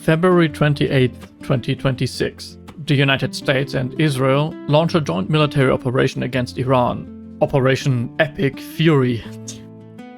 February 28, 2026. The United States and Israel launch a joint military operation against Iran. Operation Epic Fury.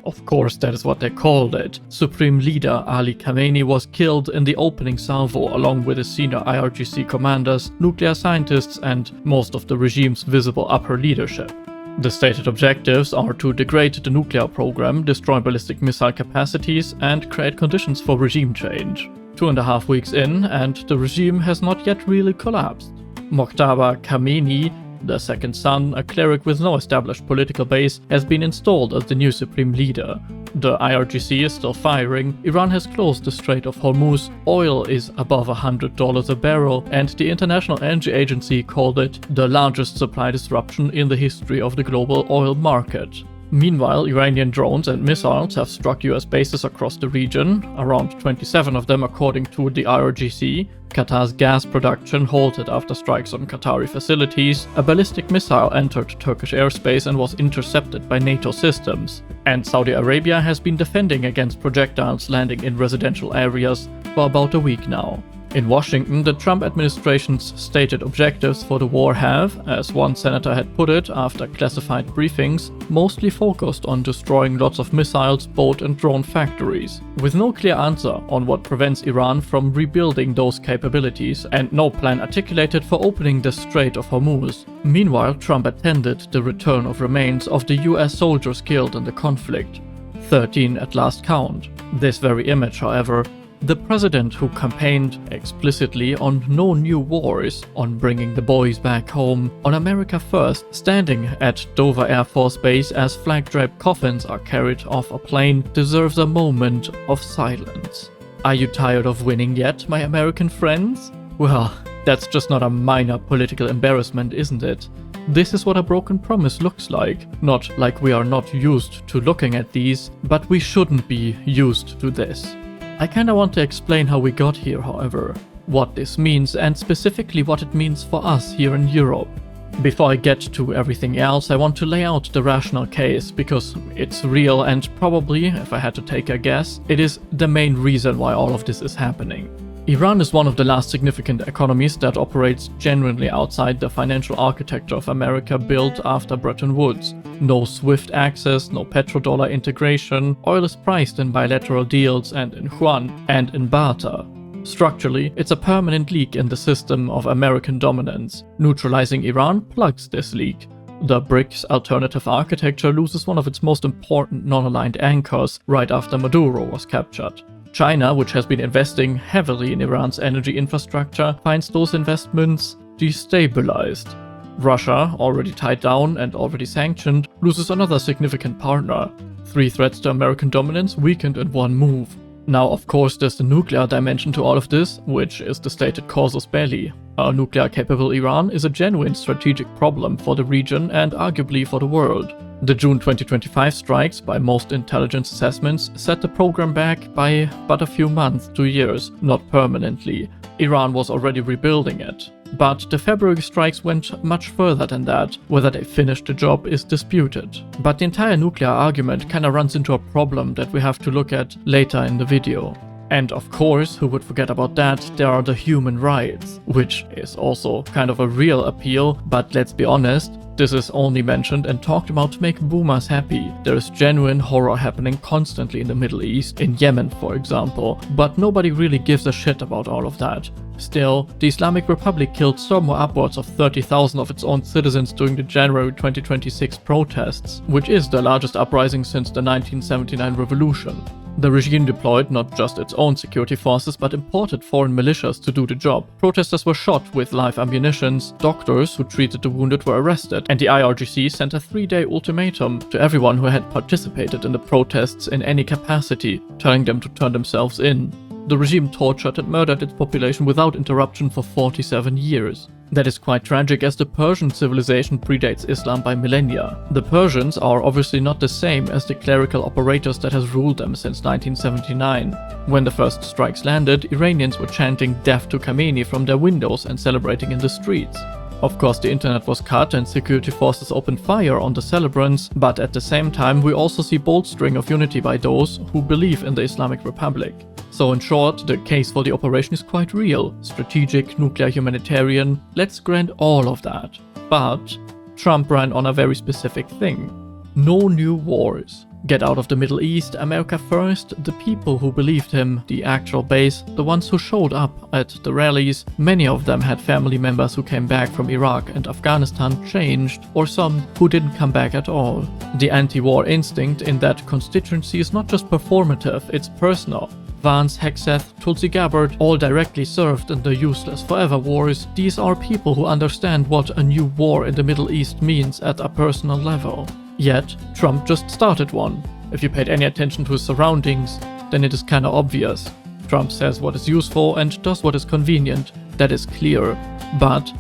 Of course, that is what they called it. Supreme Leader Ali Khamenei was killed in the opening salvo along with his senior IRGC commanders, nuclear scientists, and most of the regime's visible upper leadership. The stated objectives are to degrade the nuclear program, destroy ballistic missile capacities, and create conditions for regime change. 2.5 weeks in, and the regime has not yet really collapsed. Mojtaba Khamenei, the second son, a cleric with no established political base, has been installed as the new supreme leader. The IRGC is still firing, Iran has closed the Strait of Hormuz, oil is above $100 a barrel, and the International Energy Agency called it the largest supply disruption in the history of the global oil market. Meanwhile, Iranian drones and missiles have struck US bases across the region, around 27 of them according to the IRGC. Qatar's gas production halted after strikes on Qatari facilities, a ballistic missile entered Turkish airspace and was intercepted by NATO systems, and Saudi Arabia has been defending against projectiles landing in residential areas for about a week now. In Washington, the Trump administration's stated objectives for the war have, as one senator had put it after classified briefings, mostly focused on destroying lots of missiles, boat and drone factories, with no clear answer on what prevents Iran from rebuilding those capabilities and no plan articulated for opening the Strait of Hormuz. Meanwhile, Trump attended the return of remains of the US soldiers killed in the conflict, 13 at last count. This very image, however, the president who campaigned explicitly on no new wars, on bringing the boys back home, on America first, standing at Dover Air Force Base as flag-draped coffins are carried off a plane, deserves a moment of silence. Are you tired of winning yet, my American friends? Well, that's just not a minor political embarrassment, isn't it? This is what a broken promise looks like. Not like we are not used to looking at these, but we shouldn't be used to this. I kinda want to explain how we got here, however, what this means, and specifically what it means for us here in Europe. Before I get to everything else, I want to lay out the rational case, because it's real and probably, if I had to take a guess, it is the main reason why all of this is happening. Iran is one of the last significant economies that operates genuinely outside the financial architecture of America built after Bretton Woods. No SWIFT access, no petrodollar integration, oil is priced in bilateral deals and in yuan and in barter. Structurally, it's a permanent leak in the system of American dominance. Neutralizing Iran plugs this leak. The BRICS alternative architecture loses one of its most important non-aligned anchors right after Maduro was captured. China, which has been investing heavily in Iran's energy infrastructure, finds those investments destabilized. Russia, already tied down and already sanctioned, loses another significant partner. 3 threats to American dominance weakened in one move. Now, of course, there's the nuclear dimension to all of this, which is the stated casus belli. A nuclear-capable Iran is a genuine strategic problem for the region and arguably for the world. The June 2025 strikes, by most intelligence assessments, set the program back by but a few months to years, not permanently. Iran was already rebuilding it. But the February strikes went much further than that. Whether they finished the job is disputed. But the entire nuclear argument kinda runs into a problem that we have to look at later in the video. And of course, who would forget about that, there are the human rights, which is also kind of a real appeal, but let's be honest, this is only mentioned and talked about to make boomers happy. There is genuine horror happening constantly in the Middle East, in Yemen for example, but nobody really gives a shit about all of that. Still, the Islamic Republic killed somewhere upwards of 30,000 of its own citizens during the January 2026 protests, which is the largest uprising since the 1979 revolution. The regime deployed not just its own security forces but imported foreign militias to do the job. Protesters were shot with live ammunitions, doctors who treated the wounded were arrested, and the IRGC sent a 3-day ultimatum to everyone who had participated in the protests in any capacity, telling them to turn themselves in. The regime tortured and murdered its population without interruption for 47 years. That is quite tragic, as the Persian civilization predates Islam by millennia. The Persians are obviously not the same as the clerical operators that has ruled them since 1979. When the first strikes landed, Iranians were chanting "Death to Khamenei" from their windows and celebrating in the streets. Of course, the internet was cut and security forces opened fire on the celebrants, but at the same time we also see bold string of unity by those who believe in the Islamic Republic. So in short, the case for the operation is quite real. Strategic, nuclear, humanitarian, let's grant all of that. But Trump ran on a very specific thing. No new wars. Get out of the Middle East, America first. The people who believed him, the actual base, the ones who showed up at the rallies, many of them had family members who came back from Iraq and Afghanistan changed, or some who didn't come back at all. The anti-war instinct in that constituency is not just performative, it's personal. Vance, Hegseth, Tulsi Gabbard all directly served in the useless forever wars. These are people who understand what a new war in the Middle East means at a personal level. Yet, Trump just started one. If you paid any attention to his surroundings, then it is kinda obvious. Trump says what is useful and does what is convenient. That is clear. But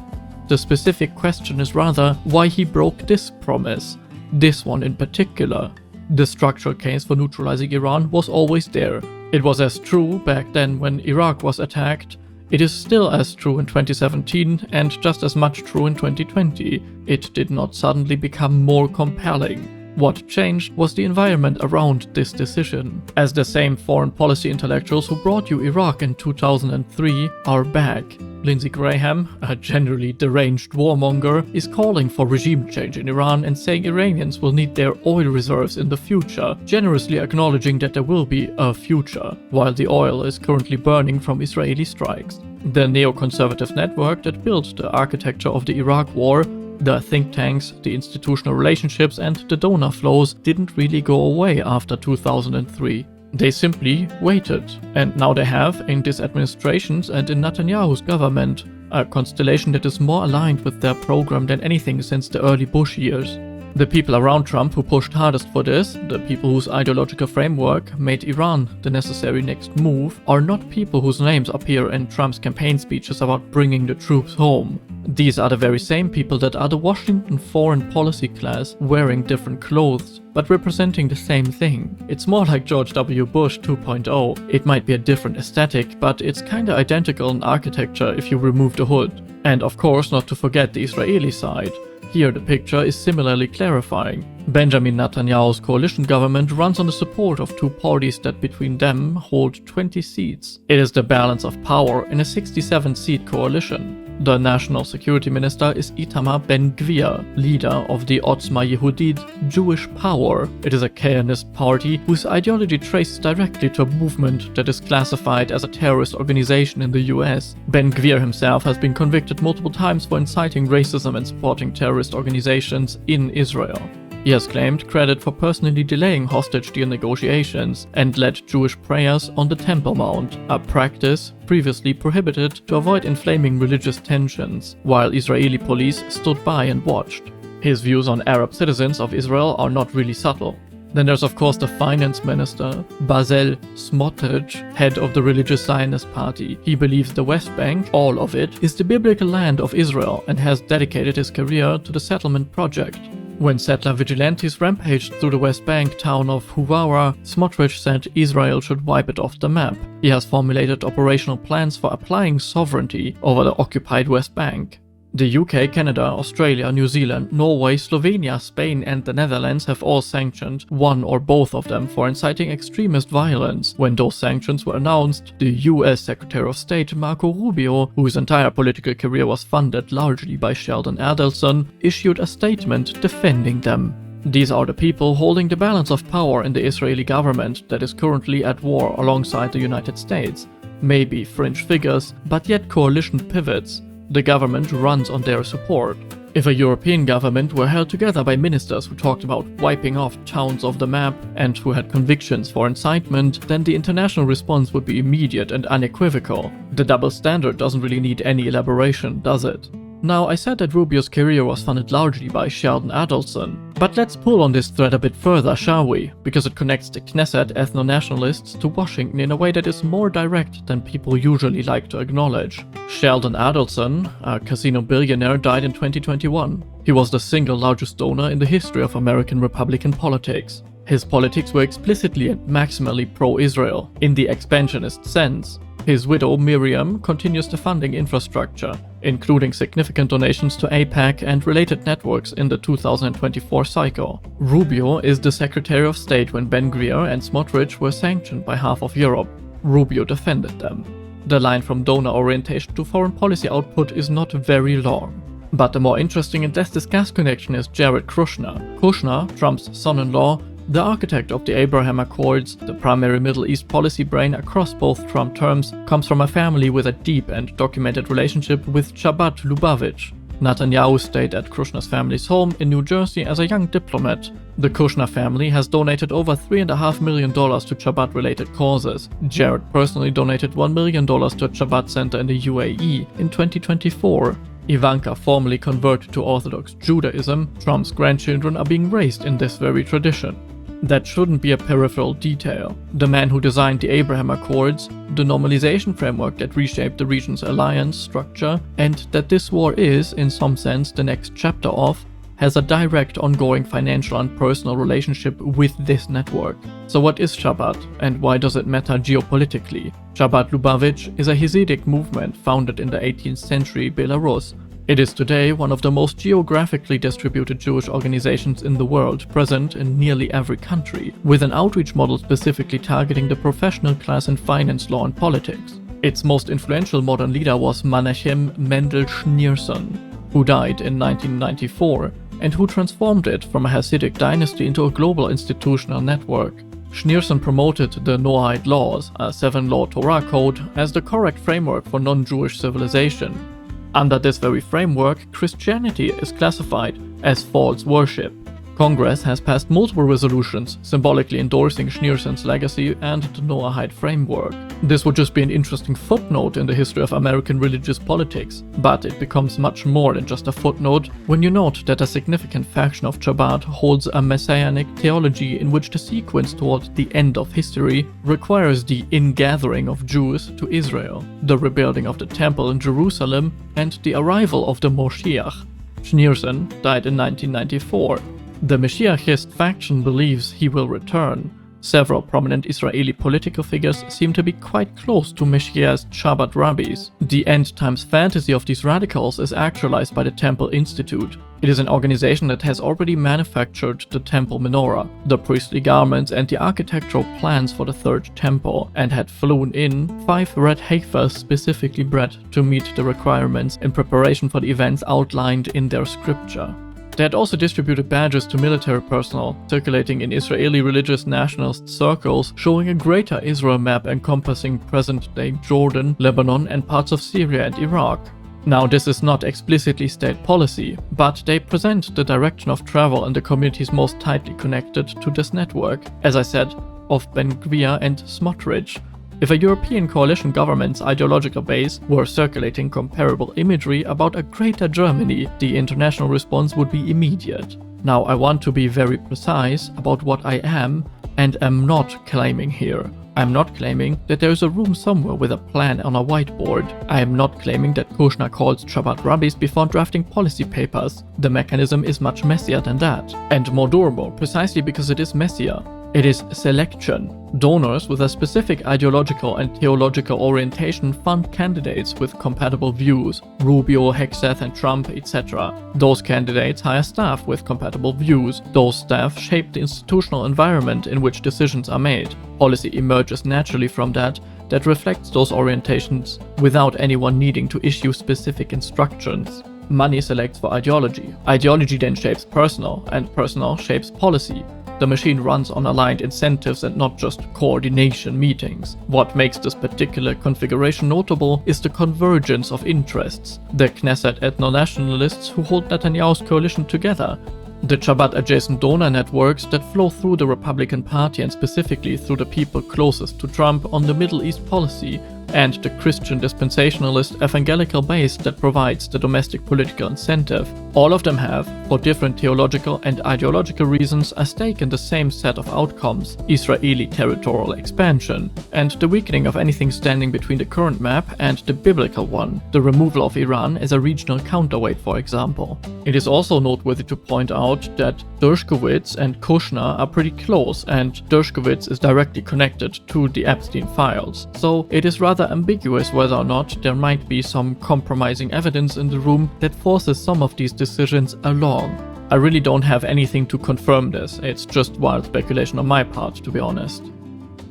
the specific question is rather why he broke this promise. This one in particular. The structural case for neutralizing Iran was always there. It was as true back then when Iraq was attacked. It is still as true in 2017 and just as much true in 2020. It did not suddenly become more compelling. What changed was the environment around this decision, as the same foreign policy intellectuals who brought you Iraq in 2003 are back. Lindsey Graham, a generally deranged warmonger, is calling for regime change in Iran and saying Iranians will need their oil reserves in the future, generously acknowledging that there will be a future, while the oil is currently burning from Israeli strikes. The neoconservative network that built the architecture of the Iraq war, the think tanks, the institutional relationships and the donor flows didn't really go away after 2003. They simply waited, and now they have, in this administration's and in Netanyahu's government, a constellation that is more aligned with their program than anything since the early Bush years. The people around Trump who pushed hardest for this, the people whose ideological framework made Iran the necessary next move, are not people whose names appear in Trump's campaign speeches about bringing the troops home. These are the very same people that are the Washington foreign policy class wearing different clothes, but representing the same thing. It's more like George W. Bush 2.0. It might be a different aesthetic, but it's kinda identical in architecture if you remove the hood. And of course not to forget the Israeli side. Here the picture is similarly clarifying. Benjamin Netanyahu's coalition government runs on the support of two parties that between them hold 20 seats. It is the balance of power in a 67-seat coalition. The national security minister is Itamar Ben-Gvir, leader of the Otzma Yehudit Jewish Power. It is a Zionist party whose ideology traces directly to a movement that is classified as a terrorist organization in the US. Ben-Gvir himself has been convicted multiple times for inciting racism and supporting terrorist organizations in Israel. He has claimed credit for personally delaying hostage deal negotiations and led Jewish prayers on the Temple Mount, a practice previously prohibited to avoid inflaming religious tensions, while Israeli police stood by and watched. His views on Arab citizens of Israel are not really subtle. Then there's of course the finance minister, Bezalel Smotrich, head of the religious Zionist party. He believes the West Bank, all of it, is the biblical land of Israel and has dedicated his career to the settlement project. When settler vigilantes rampaged through the West Bank town of Huwara, Smotrich said Israel should wipe it off the map. He has formulated operational plans for applying sovereignty over the occupied West Bank. The UK, Canada, Australia, New Zealand, Norway, Slovenia, Spain and the Netherlands have all sanctioned one or both of them for inciting extremist violence. When those sanctions were announced, the US Secretary of State Marco Rubio, whose entire political career was funded largely by Sheldon Adelson, issued a statement defending them. These are the people holding the balance of power in the Israeli government that is currently at war alongside the United States. Maybe fringe figures, but yet coalition pivots. The government runs on their support. If a European government were held together by ministers who talked about wiping off towns off the map and who had convictions for incitement, then the international response would be immediate and unequivocal. The double standard doesn't really need any elaboration, does it? Now, I said that Rubio's career was funded largely by Sheldon Adelson, but let's pull on this thread a bit further, shall we? Because it connects the Knesset ethno-nationalists to Washington in a way that is more direct than people usually like to acknowledge. Sheldon Adelson, a casino billionaire, died in 2021. He was the single largest donor in the history of American Republican politics. His politics were explicitly and maximally pro-Israel, in the expansionist sense. His widow, Miriam, continues the funding infrastructure, including significant donations to AIPAC and related networks in the 2024 cycle. Rubio is the Secretary of State when Ben-Gvir and Smotrich were sanctioned by half of Europe. Rubio defended them. The line from donor orientation to foreign policy output is not very long. But the more interesting and less discussed connection is Jared Kushner. Kushner, Trump's son-in-law, the architect of the Abraham Accords, the primary Middle East policy brain across both Trump terms, comes from a family with a deep and documented relationship with Chabad Lubavitch. Netanyahu stayed at Kushner's family's home in New Jersey as a young diplomat. The Kushner family has donated over $3.5 million to Chabad-related causes. Jared personally donated $1 million to a Chabad center in the UAE in 2024. Ivanka formally converted to Orthodox Judaism. Trump's grandchildren are being raised in this very tradition. That shouldn't be a peripheral detail. The man who designed the Abraham Accords, the normalization framework that reshaped the region's alliance structure, and that this war is, in some sense, the next chapter of, has a direct ongoing financial and personal relationship with this network. So what is Chabad, and why does it matter geopolitically? Chabad Lubavitch is a Hasidic movement founded in the 18th century Belarus. It is today one of the most geographically distributed Jewish organizations in the world, present in nearly every country, with an outreach model specifically targeting the professional class in finance, law and politics. Its most influential modern leader was Menachem Mendel Schneerson, who died in 1994, and who transformed it from a Hasidic dynasty into a global institutional network. Schneerson promoted the Noahide laws, a 7-law Torah code, as the correct framework for non-Jewish civilization. Under this very framework, Christianity is classified as false worship. Congress has passed multiple resolutions symbolically endorsing Schneerson's legacy and the Noahide framework. This would just be an interesting footnote in the history of American religious politics, but it becomes much more than just a footnote when you note that a significant faction of Chabad holds a messianic theology in which the sequence toward the end of history requires the ingathering of Jews to Israel, the rebuilding of the temple in Jerusalem, and the arrival of the Moshiach. Schneerson died in 1994. The Mashiachist faction believes he will return. Several prominent Israeli political figures seem to be quite close to Mashiach's Chabad rabbis. The end times fantasy of these radicals is actualized by the Temple Institute. It is an organization that has already manufactured the temple menorah, the priestly garments and the architectural plans for the third temple, and had flown in 5 red heifers specifically bred to meet the requirements in preparation for the events outlined in their scripture. They had also distributed badges to military personnel, circulating in Israeli religious nationalist circles, showing a greater Israel map encompassing present-day Jordan, Lebanon, and parts of Syria and Iraq. Now, this is not explicitly state policy, but they present the direction of travel in the communities most tightly connected to this network, as I said, of Ben-Gvir and Smotrich. If a European coalition government's ideological base were circulating comparable imagery about a greater Germany, the international response would be immediate. Now, I want to be very precise about what I am and am not claiming here. I'm not claiming that there is a room somewhere with a plan on a whiteboard. I am not claiming that Kushner calls Chabad rabbis before drafting policy papers. The mechanism is much messier than that, and more durable, precisely because it is messier. It is selection. Donors with a specific ideological and theological orientation fund candidates with compatible views, Rubio, Hegseth and Trump, etc. Those candidates hire staff with compatible views. Those staff shape the institutional environment in which decisions are made. Policy emerges naturally from that reflects those orientations without anyone needing to issue specific instructions. Money selects for ideology. Ideology then shapes personnel, and personnel shapes policy. The machine runs on aligned incentives and not just coordination meetings. What makes this particular configuration notable is the convergence of interests. The Knesset ethno-nationalists who hold Netanyahu's coalition together, the Chabad-adjacent donor networks that flow through the Republican Party and specifically through the people closest to Trump on the Middle East policy, and the Christian dispensationalist evangelical base that provides the domestic political incentive. All of them have, for different theological and ideological reasons, a stake in the same set of outcomes: Israeli territorial expansion, and the weakening of anything standing between the current map and the biblical one, the removal of Iran as a regional counterweight, for example. It is also noteworthy to point out that Dershowitz and Kushner are pretty close, and Dershowitz is directly connected to the Epstein files, so it is rather ambiguous whether or not there might be some compromising evidence in the room that forces some of these decisions along. I really don't have anything to confirm this, it's just wild speculation on my part, to be honest.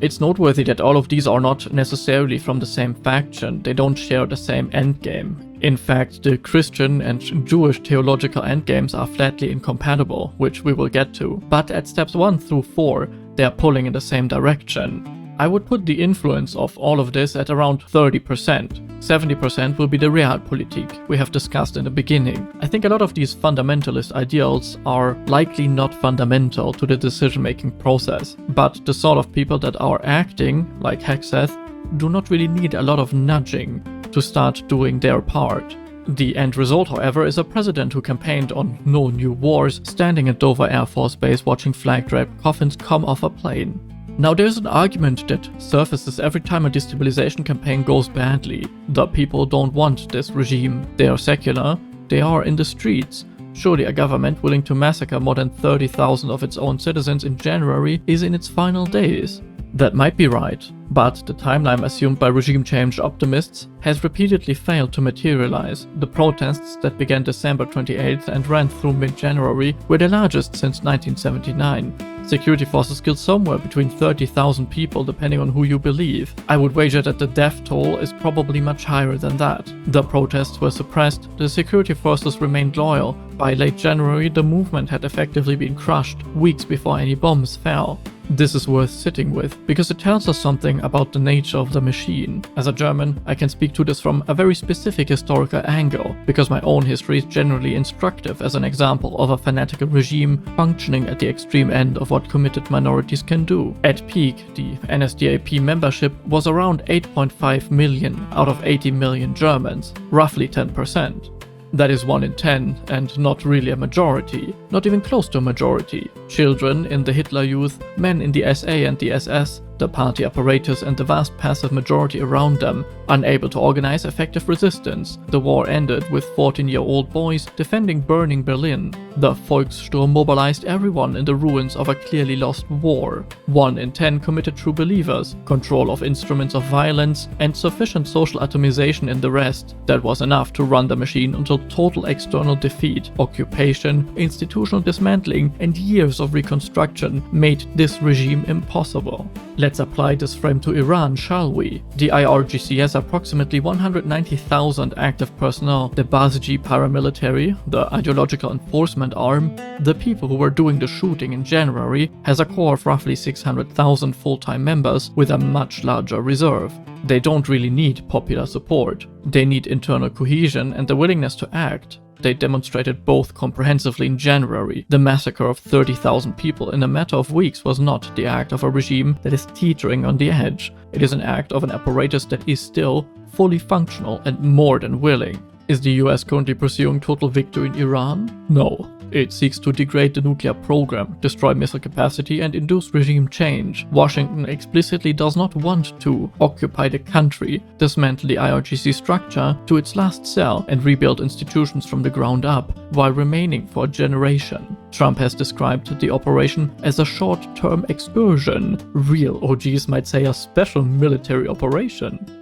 It's noteworthy that all of these are not necessarily from the same faction, they don't share the same endgame. In fact, the Christian and Jewish theological endgames are flatly incompatible, which we will get to, but at steps 1 through 4, they are pulling in the same direction. I would put the influence of all of this at around 30%. 70% will be the Realpolitik we have discussed in the beginning. I think a lot of these fundamentalist ideals are likely not fundamental to the decision-making process, but the sort of people that are acting, like Hexeth, do not really need a lot of nudging to start doing their part. The end result, however, is a president who campaigned on no new wars, standing at Dover Air Force Base watching flag-draped coffins come off a plane. Now there's an argument that surfaces every time a destabilization campaign goes badly. The people don't want this regime. They are secular, they are in the streets. Surely a government willing to massacre more than 30,000 of its own citizens in January is in its final days. That might be right, but the timeline assumed by regime change optimists has repeatedly failed to materialize. The protests that began December 28th and ran through mid-January were the largest since 1979. Security forces killed somewhere between 30,000 people depending on who you believe. I would wager that the death toll is probably much higher than that. The protests were suppressed, the security forces remained loyal. By late January, the movement had effectively been crushed, weeks before any bombs fell. This is worth sitting with, because it tells us something about the nature of the machine. As a German, I can speak to this from a very specific historical angle, because my own history is generally instructive as an example of a fanatical regime functioning at the extreme end of what committed minorities can do. At peak, the NSDAP membership was around 8.5 million out of 80 million Germans, roughly 10%. That is 1 in 10, and not really a majority, not even close to a majority. Children in the Hitler Youth, men in the SA and the SS, the party apparatus and the vast passive majority around them, unable to organize effective resistance. The war ended with 14-year-old boys defending burning Berlin. The Volkssturm mobilized everyone in the ruins of a clearly lost war. 1 in 10 committed true believers, control of instruments of violence, and sufficient social atomization in the rest. That was enough to run the machine until total external defeat, occupation, institutional dismantling, and years of reconstruction made this regime impossible. Let's apply this frame to Iran, shall we? The IRGC has approximately 190,000 active personnel. The Basiji paramilitary, the ideological enforcement arm, the people who were doing the shooting in January, has a core of roughly 600,000 full-time members with a much larger reserve. They don't really need popular support. They need internal cohesion and the willingness to act. They demonstrated both comprehensively in January. The massacre of 30,000 people in a matter of weeks was not the act of a regime that is teetering on the edge. It is an act of an apparatus that is still fully functional and more than willing. Is the US currently pursuing total victory in Iran? No. It seeks to degrade the nuclear program, destroy missile capacity, and induce regime change. Washington explicitly does not want to occupy the country, dismantle the IRGC structure to its last cell, and rebuild institutions from the ground up, while remaining for a generation. Trump has described the operation as a short-term excursion. Real OGs might say a special military operation.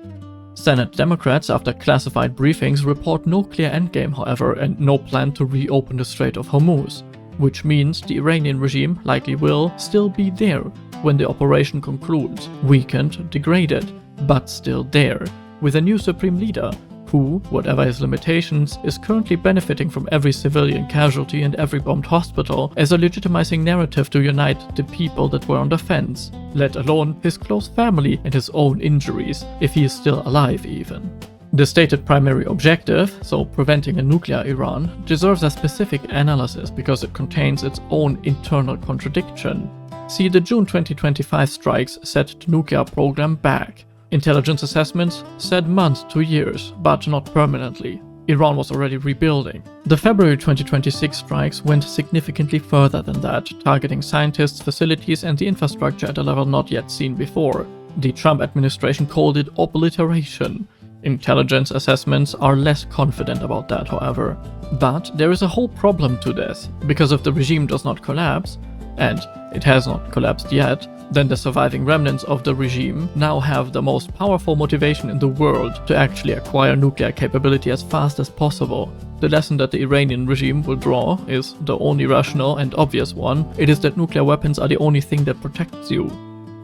Senate Democrats, after classified briefings, report no clear endgame, however, and no plan to reopen the Strait of Hormuz, which means the Iranian regime likely will still be there when the operation concludes, weakened, degraded, but still there, with a new supreme leader who, whatever his limitations, is currently benefiting from every civilian casualty and every bombed hospital as a legitimizing narrative to unite the people that were on the fence, let alone his close family and his own injuries, if he is still alive even. The stated primary objective, so preventing a nuclear Iran, deserves a specific analysis because it contains its own internal contradiction. See, the June 2025 strikes set the nuclear program back. Intelligence assessments said months to years, but not permanently. Iran was already rebuilding. The February 2026 strikes went significantly further than that, targeting scientists, facilities, and the infrastructure at a level not yet seen before. The Trump administration called it obliteration. Intelligence assessments are less confident about that, however. But there is a whole problem to this, because if the regime does not collapse, and it has not collapsed yet, then the surviving remnants of the regime now have the most powerful motivation in the world to actually acquire nuclear capability as fast as possible. The lesson that the Iranian regime will draw is the only rational and obvious one. It is that nuclear weapons are the only thing that protects you.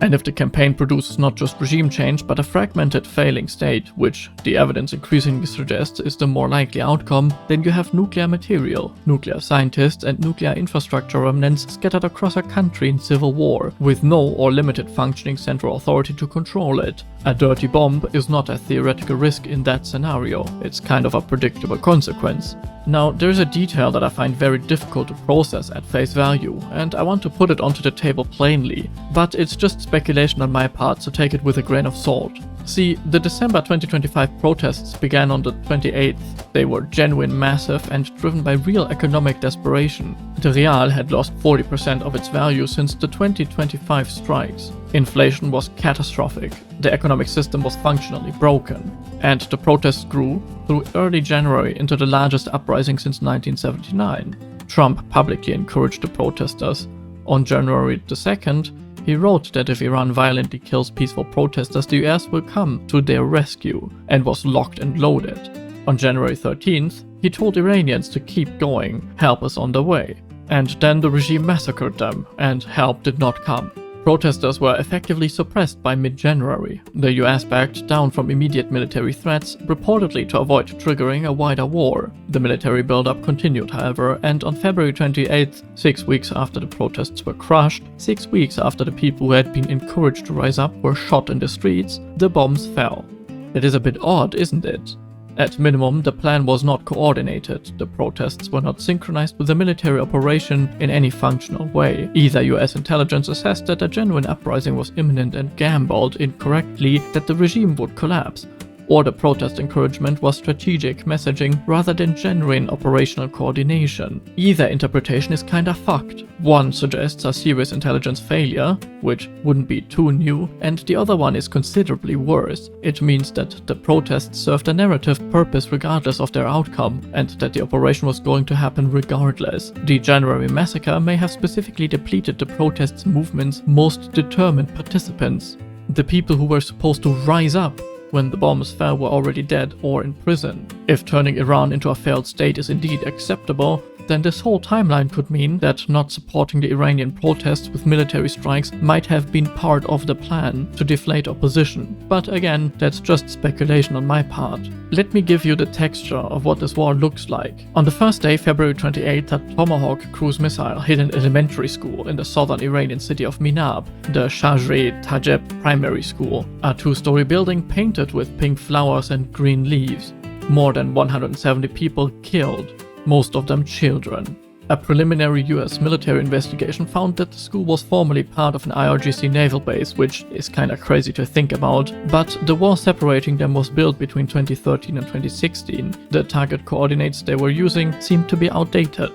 And if the campaign produces not just regime change, but a fragmented, failing state, which the evidence increasingly suggests is the more likely outcome, then you have nuclear material, nuclear scientists, and nuclear infrastructure remnants scattered across a country in civil war, with no or limited functioning central authority to control it. A dirty bomb is not a theoretical risk in that scenario, it's kind of a predictable consequence. Now, there is a detail that I find very difficult to process at face value, and I want to put it onto the table plainly, but it's just speculation on my part, so take it with a grain of salt. See, the December 2025 protests began on the 28th. They were genuine, massive, and driven by real economic desperation. The real had lost 40% of its value since the 2025 strikes. Inflation was catastrophic, the economic system was functionally broken, and the protests grew through early January into the largest uprising since 1979. Trump publicly encouraged the protesters. On January 2nd, he wrote that if Iran violently kills peaceful protesters, the US will come to their rescue, and was locked and loaded. On January 13th, he told Iranians to keep going, help is on the way. And then the regime massacred them, and help did not come. Protesters were effectively suppressed by mid-January. The US backed down from immediate military threats, reportedly to avoid triggering a wider war. The military buildup continued, however, and on February 28th, 6 weeks after the protests were crushed, 6 weeks after the people who had been encouraged to rise up were shot in the streets, the bombs fell. It is a bit odd, isn't it? At minimum, the plan was not coordinated, the protests were not synchronized with the military operation in any functional way. Either US intelligence assessed that a genuine uprising was imminent and gambled incorrectly that the regime would collapse, or the protest encouragement was strategic messaging rather than genuine operational coordination. Either interpretation is kinda fucked. One suggests a serious intelligence failure, which wouldn't be too new, and the other one is considerably worse. It means that the protests served a narrative purpose regardless of their outcome, and that the operation was going to happen regardless. The January massacre may have specifically depleted the protest's movement's most determined participants. The people who were supposed to rise up when the bombs fell were already dead or in prison. If turning Iran into a failed state is indeed acceptable, then this whole timeline could mean that not supporting the Iranian protests with military strikes might have been part of the plan to deflate opposition. But again, that's just speculation on my part. Let me give you the texture of what this war looks like. On the first day, February 28th, a Tomahawk cruise missile hit an elementary school in the southern Iranian city of Minab, the Shajre Tajeb Primary School, a two-story building painted with pink flowers and green leaves. More than 170 people killed, most of them children. A preliminary US military investigation found that the school was formerly part of an IRGC naval base, which is kinda crazy to think about, but the wall separating them was built between 2013 and 2016. The target coordinates they were using seemed to be outdated.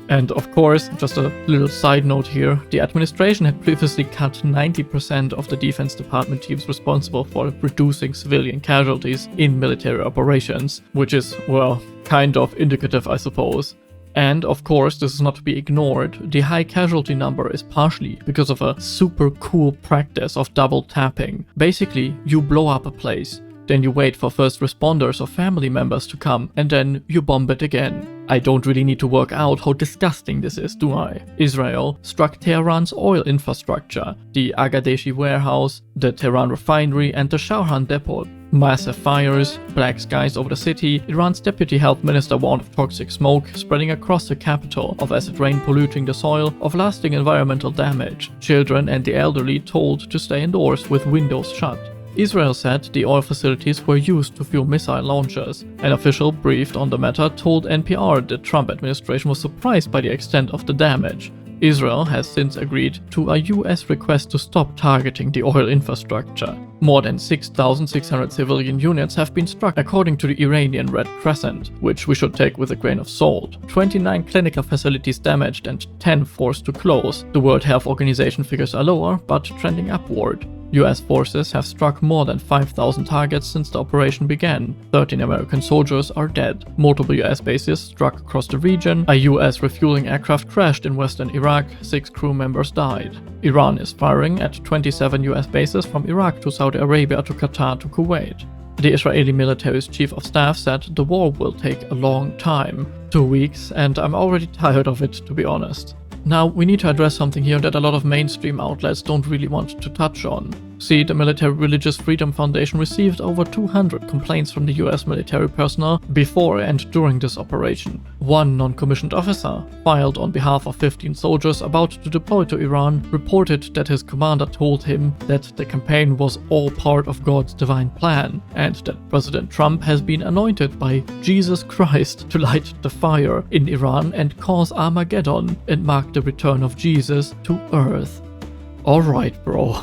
And of course, just a little side note here, the administration had previously cut 90% of the Defense Department teams responsible for reducing civilian casualties in military operations, which is, well, kind of indicative, I suppose. And of course, this is not to be ignored, the high casualty number is partially because of a super cool practice of double tapping. Basically, you blow up a place, then you wait for first responders or family members to come, and then you bomb it again. I don't really need to work out how disgusting this is, do I? Israel struck Tehran's oil infrastructure, the Agadeshi warehouse, the Tehran refinery, and the Shauhan depot. Massive fires, black skies over the city, Iran's deputy health minister warned of toxic smoke spreading across the capital, of acid rain polluting the soil, of lasting environmental damage. Children and the elderly told to stay indoors with windows shut. Israel said the oil facilities were used to fuel missile launchers. An official briefed on the matter told NPR the Trump administration was surprised by the extent of the damage. Israel has since agreed to a US request to stop targeting the oil infrastructure. More than 6,600 civilian units have been struck according to the Iranian Red Crescent, which we should take with a grain of salt. 29 clinical facilities damaged and 10 forced to close. The World Health Organization figures are lower, but trending upward. US forces have struck more than 5,000 targets since the operation began. 13 American soldiers are dead. Multiple US bases struck across the region. A US refueling aircraft crashed in western Iraq. 6 crew members died. Iran is firing at 27 US bases from Iraq to Saudi Arabia to Qatar to Kuwait. The Israeli military's chief of staff said the war will take a long time. 2 weeks, and I'm already tired of it, to be honest. Now, we need to address something here that a lot of mainstream outlets don't really want to touch on. See, the Military Religious Freedom Foundation received over 200 complaints from the US military personnel before and during this operation. One non-commissioned officer, filed on behalf of 15 soldiers about to deploy to Iran, reported that his commander told him that the campaign was all part of God's divine plan, and that President Trump has been anointed by Jesus Christ to light the fire in Iran and cause Armageddon and mark the return of Jesus to Earth. Alright, bro.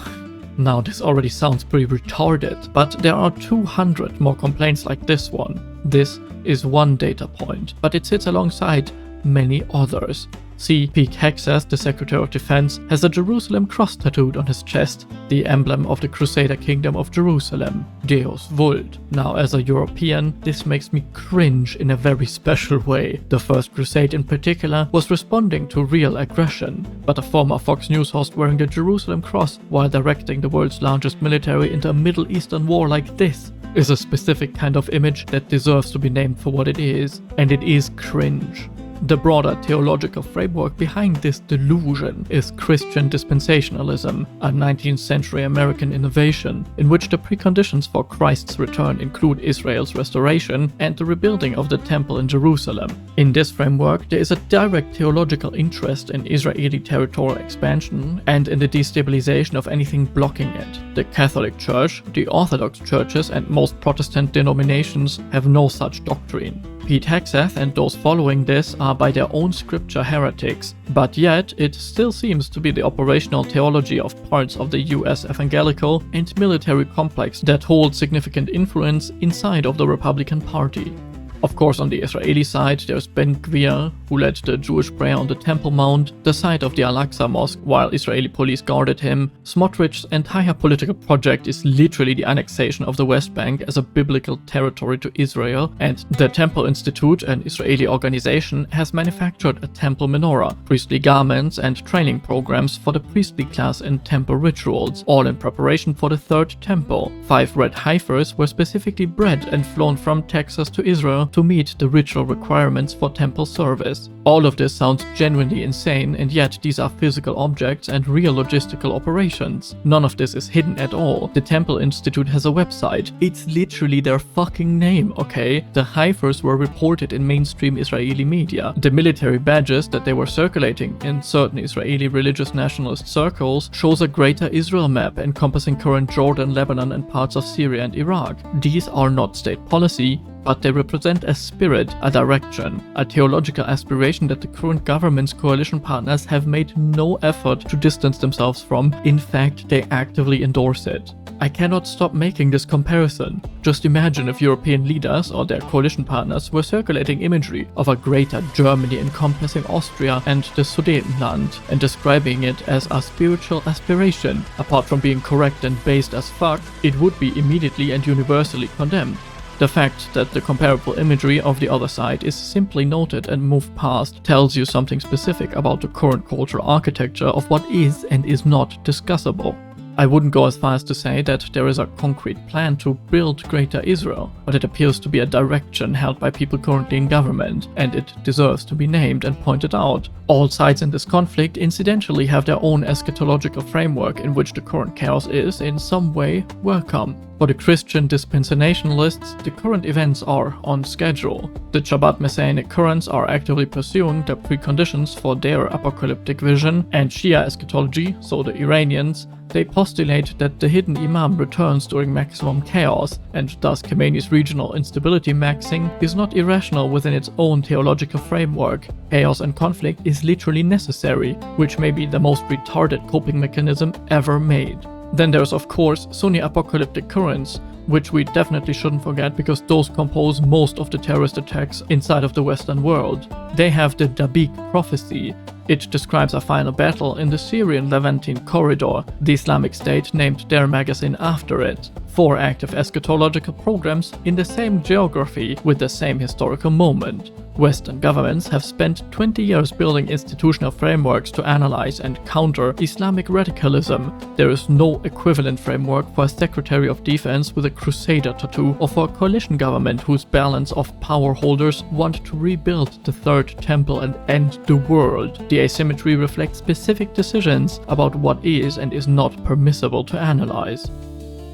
Now, this already sounds pretty retarded, but there are 200 more complaints like this one. This is one data point, but it sits alongside many others. See, Pete Hegseth, the Secretary of Defense, has a Jerusalem cross tattooed on his chest, the emblem of the Crusader Kingdom of Jerusalem, Deus Vult. Now, as a European, this makes me cringe in a very special way. The First Crusade in particular was responding to real aggression, but a former Fox News host wearing the Jerusalem cross while directing the world's largest military into a Middle Eastern war like this is a specific kind of image that deserves to be named for what it is, and it is cringe. The broader theological framework behind this delusion is Christian dispensationalism, a 19th century American innovation in which the preconditions for Christ's return include Israel's restoration and the rebuilding of the temple in Jerusalem. In this framework, there is a direct theological interest in Israeli territorial expansion and in the destabilization of anything blocking it. The Catholic Church, the Orthodox churches, and most Protestant denominations have no such doctrine. Pete Hegseth and those following this are by their own scripture heretics, but yet it still seems to be the operational theology of parts of the US evangelical and military complex that hold significant influence inside of the Republican Party. Of course, on the Israeli side, there's Ben Gvir, who led the Jewish prayer on the Temple Mount, the site of the Al-Aqsa Mosque, while Israeli police guarded him. Smotrich's entire political project is literally the annexation of the West Bank as a biblical territory to Israel, and the Temple Institute, an Israeli organization, has manufactured a temple menorah, priestly garments, and training programs for the priestly class in temple rituals, all in preparation for the Third Temple. 5 red heifers were specifically bred and flown from Texas to Israel to meet the ritual requirements for temple service. All of this sounds genuinely insane, and yet these are physical objects and real logistical operations. None of this is hidden at all. The Temple Institute has a website. It's literally their fucking name, okay? The heifers were reported in mainstream Israeli media. The military badges that they were circulating in certain Israeli religious nationalist circles shows a Greater Israel map encompassing current Jordan, Lebanon, and parts of Syria and Iraq. These are not state policy, but they represent a spirit, a direction, a theological aspiration that the current government's coalition partners have made no effort to distance themselves from. In fact, they actively endorse it. I cannot stop making this comparison. Just imagine if European leaders or their coalition partners were circulating imagery of a greater Germany encompassing Austria and the Sudetenland and describing it as a spiritual aspiration. Apart from being correct and based as fuck, it would be immediately and universally condemned. The fact that the comparable imagery of the other side is simply noted and moved past tells you something specific about the current cultural architecture of what is and is not discussable. I wouldn't go as far as to say that there is a concrete plan to build Greater Israel, but it appears to be a direction held by people currently in government, and it deserves to be named and pointed out. All sides in this conflict incidentally have their own eschatological framework in which the current chaos is, in some way, welcome. For the Christian dispensationalists, the current events are on schedule. The Chabad Messianic currents are actively pursuing the preconditions for their apocalyptic vision, and Shia eschatology, so the Iranians, they postulate that the hidden imam returns during maximum chaos, and thus Khamenei's regional instability maxing is not irrational within its own theological framework. Chaos and conflict is literally necessary, which may be the most retarded coping mechanism ever made. Then there's of course Sunni apocalyptic currents, which we definitely shouldn't forget because those compose most of the terrorist attacks inside of the Western world. They have the Dabiq prophecy. It describes a final battle in the Syrian Levantine corridor. The Islamic State named their magazine after it. 4 active eschatological programs in the same geography with the same historical moment. Western governments have spent 20 years building institutional frameworks to analyze and counter Islamic radicalism. There is no equivalent framework for a Secretary of Defense with a crusader tattoo or for a coalition government whose balance of power holders want to rebuild the Third Temple and end the world. The asymmetry reflects specific decisions about what is and is not permissible to analyze.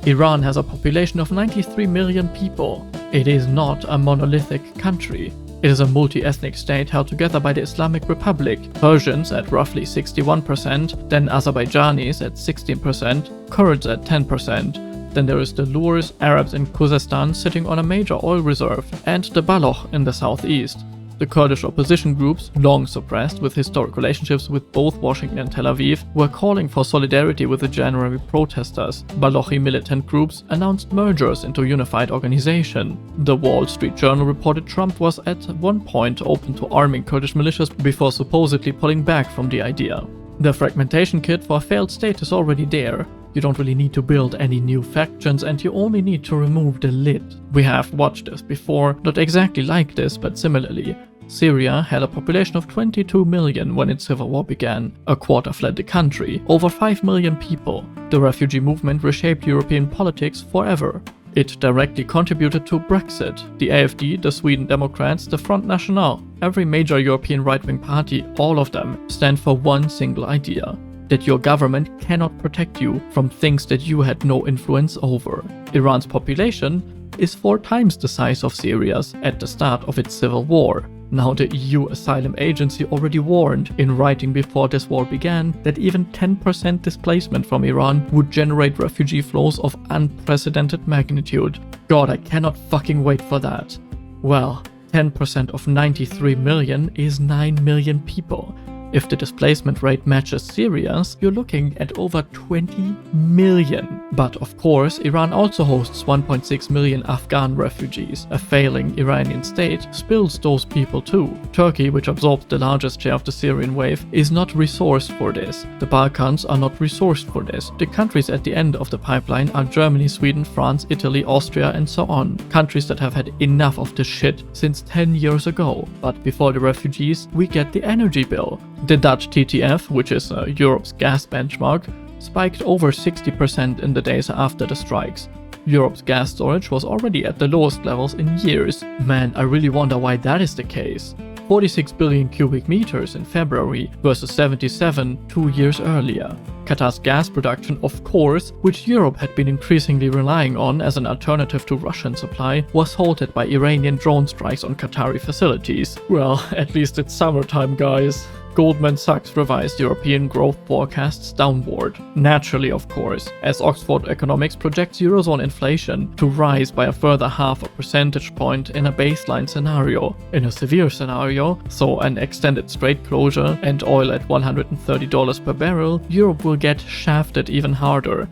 Iran has a population of 93 million people. It is not a monolithic country. It is a multi-ethnic state held together by the Islamic Republic, Persians at roughly 61%, then Azerbaijanis at 16%, Kurds at 10%. Then there is the Lurs, Arabs in Khuzestan sitting on a major oil reserve, and the Baloch in the southeast. The Kurdish opposition groups, long suppressed with historic relationships with both Washington and Tel Aviv, were calling for solidarity with the January protesters. Balochi militant groups announced mergers into a unified organization. The Wall Street Journal reported Trump was at one point open to arming Kurdish militias before supposedly pulling back from the idea. The fragmentation kit for a failed state is already there. You don't really need to build any new factions, and you only need to remove the lid. We have watched this before, not exactly like this, but similarly. Syria had a population of 22 million when its civil war began. A quarter fled the country, over 5 million people. The refugee movement reshaped European politics forever. It directly contributed to Brexit. The AfD, the Sweden Democrats, the Front National, every major European right-wing party, all of them stand for one single idea: that your government cannot protect you from things that you had no influence over. Iran's population is 4 times the size of Syria's at the start of its civil war. Now, the EU Asylum Agency already warned in writing before this war began that even 10% displacement from Iran would generate refugee flows of unprecedented magnitude. God, I cannot fucking wait for that. Well, 10% of 93 million is 9 million people. If the displacement rate matches Syria's, you're looking at over 20 million. But of course, Iran also hosts 1.6 million Afghan refugees. A failing Iranian state spills those people too. Turkey, which absorbed the largest share of the Syrian wave, is not resourced for this. The Balkans are not resourced for this. The countries at the end of the pipeline are Germany, Sweden, France, Italy, Austria, and so on. Countries that have had enough of this shit since 10 years ago. But before the refugees, we get the energy bill. The Dutch TTF, which is Europe's gas benchmark, spiked over 60% in the days after the strikes. Europe's gas storage was already at the lowest levels in years. Man, I really wonder why that is the case. 46 billion cubic meters in February versus 77 2 years earlier. Qatar's gas production, of course, which Europe had been increasingly relying on as an alternative to Russian supply, was halted by Iranian drone strikes on Qatari facilities. Well, at least it's summertime, guys. Goldman Sachs revised European growth forecasts downward. Naturally, of course, as Oxford Economics projects Eurozone inflation to rise by a further 0.5 percentage point in a baseline scenario. In a severe scenario, so an extended strait closure and oil at $130 per barrel, Europe will get shafted even harder.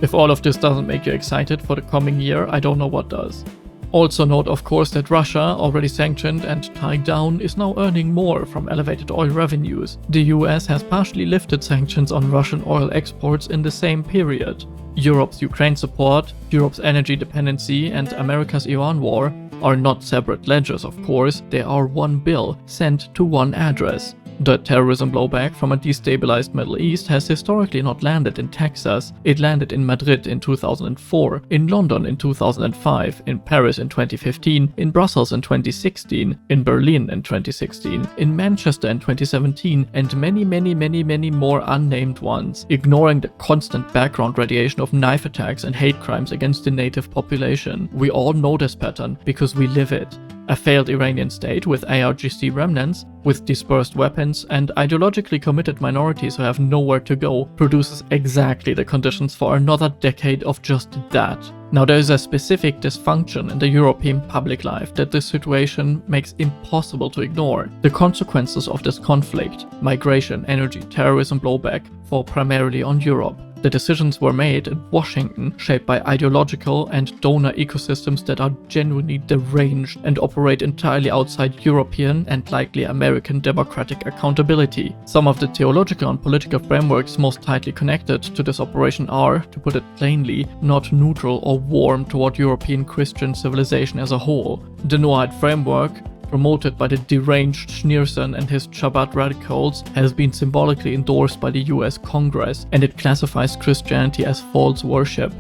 If all of this doesn't make you excited for the coming year, I don't know what does. Also note, of course, that Russia, already sanctioned and tied down, is now earning more from elevated oil revenues. The US has partially lifted sanctions on Russian oil exports in the same period. Europe's Ukraine support, Europe's energy dependency, and America's Iran war are not separate ledgers, of course. They are one bill sent to one address. The terrorism blowback from a destabilized Middle East has historically not landed in Texas. It landed in Madrid in 2004, in London in 2005, in Paris in 2015, in Brussels in 2016, in Berlin in 2016, in Manchester in 2017, and many more unnamed ones, ignoring the constant background radiation of knife attacks and hate crimes against the native population. We all know this pattern because we live it. A failed Iranian state with ARGC remnants, with dispersed weapons, and ideologically committed minorities who have nowhere to go produces exactly the conditions for another decade of just that. Now, there is a specific dysfunction in the European public life that this situation makes impossible to ignore. The consequences of this conflict, migration, energy, terrorism blowback, fall primarily on Europe. The decisions were made in Washington, shaped by ideological and donor ecosystems that are genuinely deranged and operate entirely outside European and likely American democratic accountability. Some of the theological and political frameworks most tightly connected to this operation are, to put it plainly, not neutral or warm toward European Christian civilization as a whole. The Noahide framework promoted by the deranged Schneerson and his Chabad radicals, has been symbolically endorsed by the US Congress, and it classifies Christianity as false worship.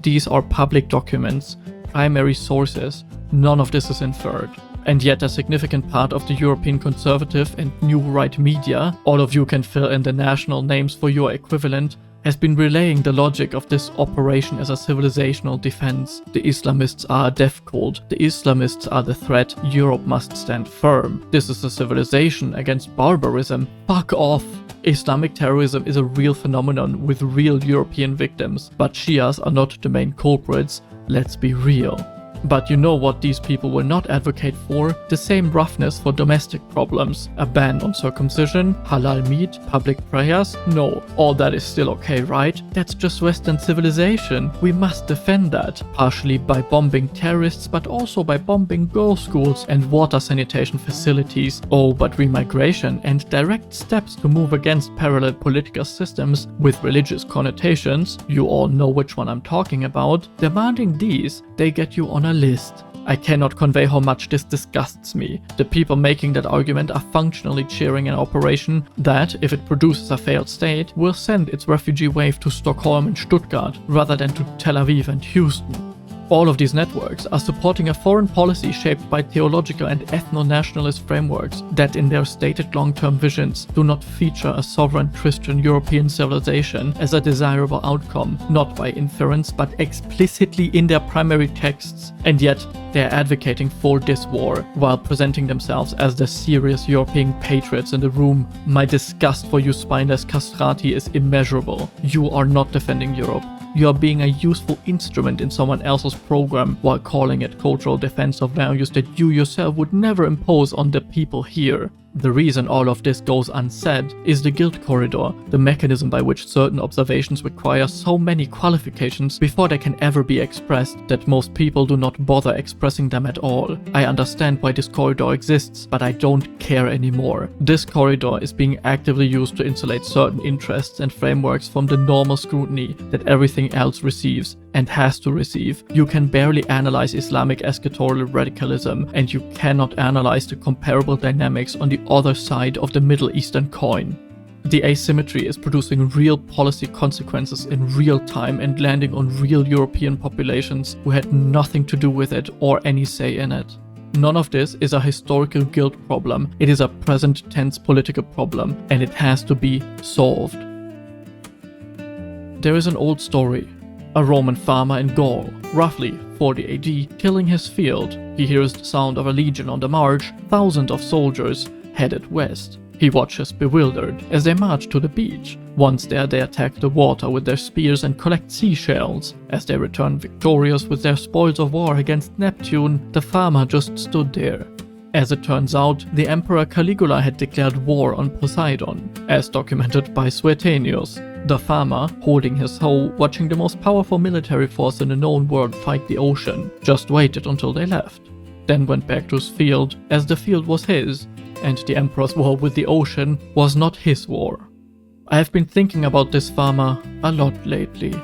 These are public documents, primary sources. None of this is inferred. And yet a significant part of the European conservative and new right media, all of you can fill in the national names for your equivalent, has been relaying the logic of this operation as a civilizational defense. The Islamists are a death cult. The Islamists are the threat. Europe must stand firm. This is a civilization against barbarism. Fuck off. Islamic terrorism is a real phenomenon with real European victims, but Shias are not the main culprits. Let's be real. But you know what these people will not advocate for? The same roughness for domestic problems. A ban on circumcision, halal meat, public prayers? No, all that is still okay, right? That's just Western civilization. We must defend that, partially by bombing terrorists, but also by bombing girls' schools and water sanitation facilities. Oh, but remigration and direct steps to move against parallel political systems with religious connotations, you all know which one I'm talking about, demanding these, they get you on a list. I cannot convey how much this disgusts me. The people making that argument are functionally cheering an operation that, if it produces a failed state, will send its refugee wave to Stockholm and Stuttgart rather than to Tel Aviv and Houston. All of these networks are supporting a foreign policy shaped by theological and ethno-nationalist frameworks that in their stated long-term visions do not feature a sovereign Christian European civilization as a desirable outcome, not by inference but explicitly in their primary texts, and yet they are advocating for this war while presenting themselves as the serious European patriots in the room. My disgust for you spineless castrati is immeasurable. You are not defending Europe. You are being a useful instrument in someone else's program while calling it cultural defense of values that you yourself would never impose on the people here. The reason all of this goes unsaid is the guilt corridor, the mechanism by which certain observations require so many qualifications before they can ever be expressed that most people do not bother expressing them at all. I understand why this corridor exists, but I don't care anymore. This corridor is being actively used to insulate certain interests and frameworks from the normal scrutiny that everything else receives and has to receive. You can barely analyze Islamic eschatological radicalism, and you cannot analyze the comparable dynamics on the other side of the Middle Eastern coin. The asymmetry is producing real policy consequences in real time and landing on real European populations who had nothing to do with it or any say in it. None of this is a historical guilt problem, it is a present tense political problem, and it has to be solved. There is an old story. A Roman farmer in Gaul, roughly 40 AD, tilling his field. He hears the sound of a legion on the march, thousands of soldiers headed west. He watches bewildered as they march to the beach. Once there, they attack the water with their spears and collect seashells. As they return victorious with their spoils of war against Neptune, the farmer just stood there. As it turns out, the Emperor Caligula had declared war on Poseidon, as documented by Suetonius. The farmer, holding his hoe, watching the most powerful military force in the known world fight the ocean, just waited until they left. Then went back to his field, as the field was his, and the Emperor's war with the ocean was not his war. I have been thinking about this farmer a lot lately,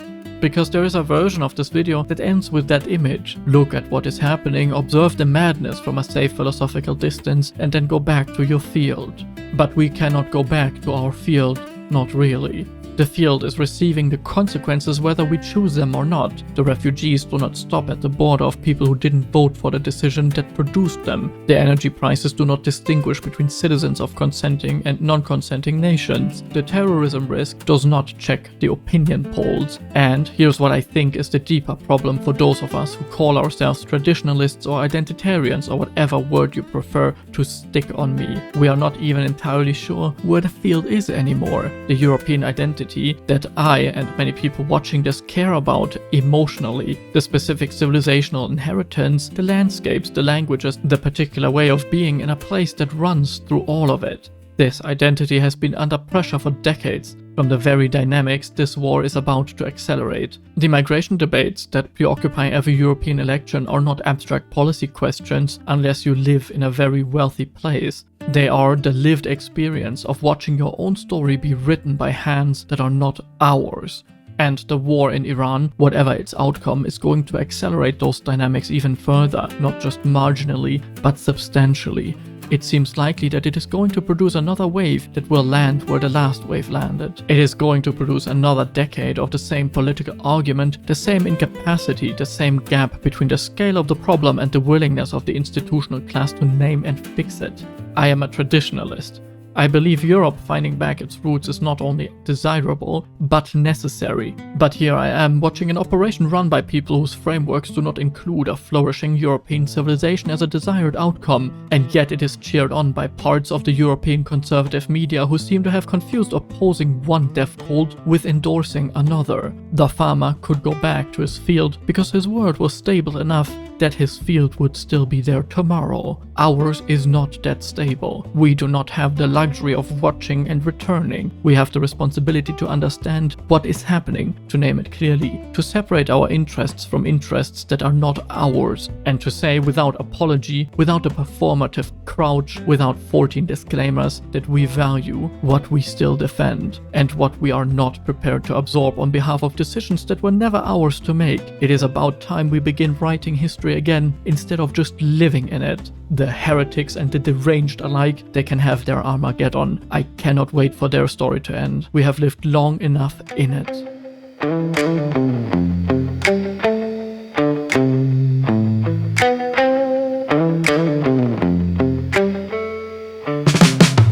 because there is a version of this video that ends with that image. Look at what is happening, observe the madness from a safe philosophical distance, and then go back to your field. But we cannot go back to our field, not really. The field is receiving the consequences whether we choose them or not. The refugees do not stop at the border of people who didn't vote for the decision that produced them. The energy prices do not distinguish between citizens of consenting and non-consenting nations. The terrorism risk does not check the opinion polls. And here's what I think is the deeper problem for those of us who call ourselves traditionalists or identitarians or whatever word you prefer to stick on me. We are not even entirely sure where the field is anymore. The European identity that I and many people watching this care about emotionally, the specific civilizational inheritance, the landscapes, the languages, the particular way of being in a place that runs through all of it. This identity has been under pressure for decades from the very dynamics this war is about to accelerate. The migration debates that preoccupy every European election are not abstract policy questions unless you live in a very wealthy place. They are the lived experience of watching your own story be written by hands that are not ours. And the war in Iran, whatever its outcome, is going to accelerate those dynamics even further, not just marginally, but substantially. It seems likely that it is going to produce another wave that will land where the last wave landed. It is going to produce another decade of the same political argument, the same incapacity, the same gap between the scale of the problem and the willingness of the institutional class to name and fix it. I am a traditionalist. I believe Europe finding back its roots is not only desirable, but necessary. But here I am watching an operation run by people whose frameworks do not include a flourishing European civilization as a desired outcome, and yet it is cheered on by parts of the European conservative media who seem to have confused opposing one death cult with endorsing another. The farmer could go back to his field because his word was stable enough that his field would still be there tomorrow. Ours is not that stable. We do not have the luxury of watching and returning. We have the responsibility to understand what is happening, to name it clearly, to separate our interests from interests that are not ours, and to say without apology, without a performative crouch, without 14 disclaimers, that we value what we still defend, and what we are not prepared to absorb on behalf of decisions that were never ours to make. It is about time we begin writing history again, instead of just living in it. The heretics and the deranged alike, they can have their Armageddon. I cannot wait for their story to end. We have lived long enough in it.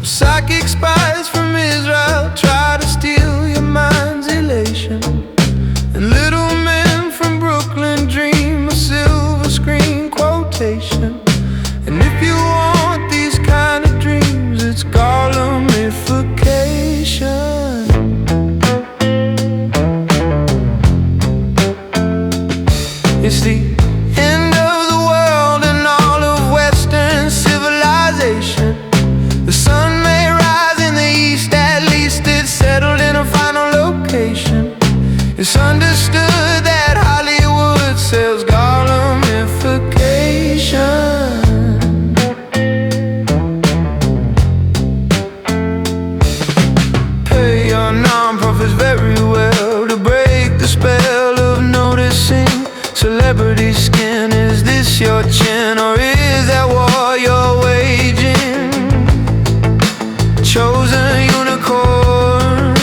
Psychic spies from Israel try to steal your mind's elation, and little men from Brooklyn dream a silver screen quotation. And if you want these kind of dreams, it's Golemification. It's the end of the world and all of Western civilization. The sun may rise in the east, at least it's settled in a final location. It's understood that Hollywood sells Golemification. Pay your non-profits very well to break the spell of noticing celebrity skin. Is this your chin, or is that war you're waging? Chosen unicorn,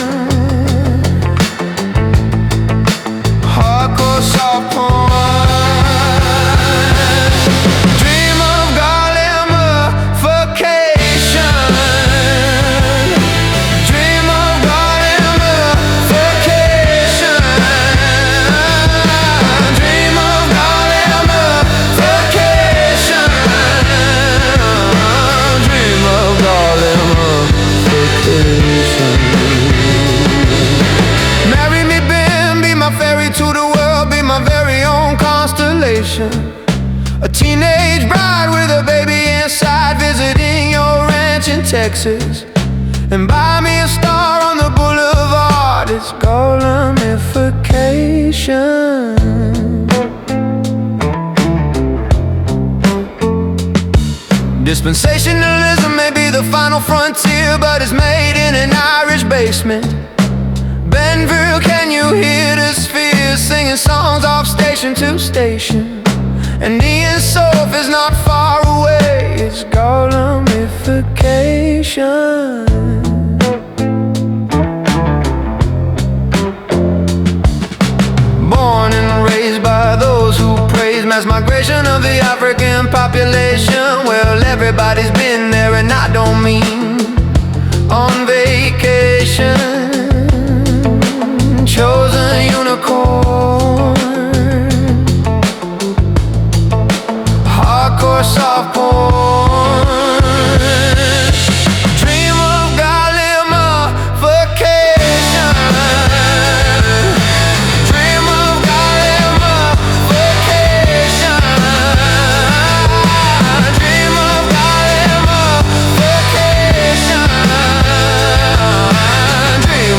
hardcore soft porn. Dream of Golemification. Dream of Golemification. Dream of Golemification. Dream of Golemification. Marry me, Ben, be my ferry to the world, be my very own constellation. A teenage bride with a baby inside, visiting your ranch in Texas. And buy me a star on the boulevard, it's Golemification. Dispensationalism may be the final frontier, but it's made in an Irish basement. Benville, can you hear the spheres singing songs off station to station? And Ian Sof is not far away, it's Golemification. Born and raised by those who praise mass migration of the African population. Well, everybody's been there, and I don't mean on vacation. Chosen unicorn, hardcore soft porn. Dream of Golemification. Dream of Golemification. Dream of Golemification. Dream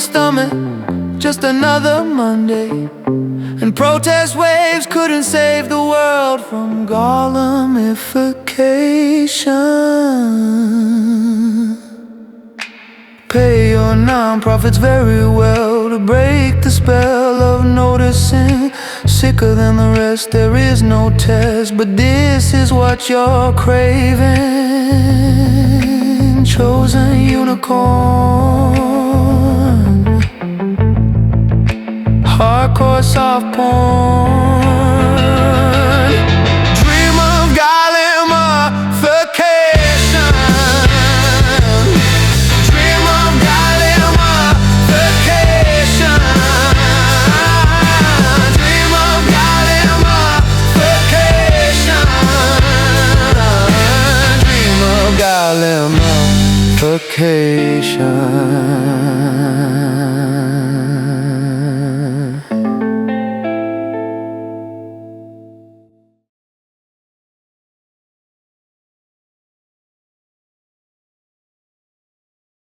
stomach, just another Monday. And protest waves couldn't save the world from Golemification. Pay your non-profits very well to break the spell of noticing. Sicker than the rest, there is no test, but this is what you're craving. Chosen unicorn, hardcore soft porn. Dream of Golemification. Dream of Golemification. Dream of Golemification. Dream of Golemification.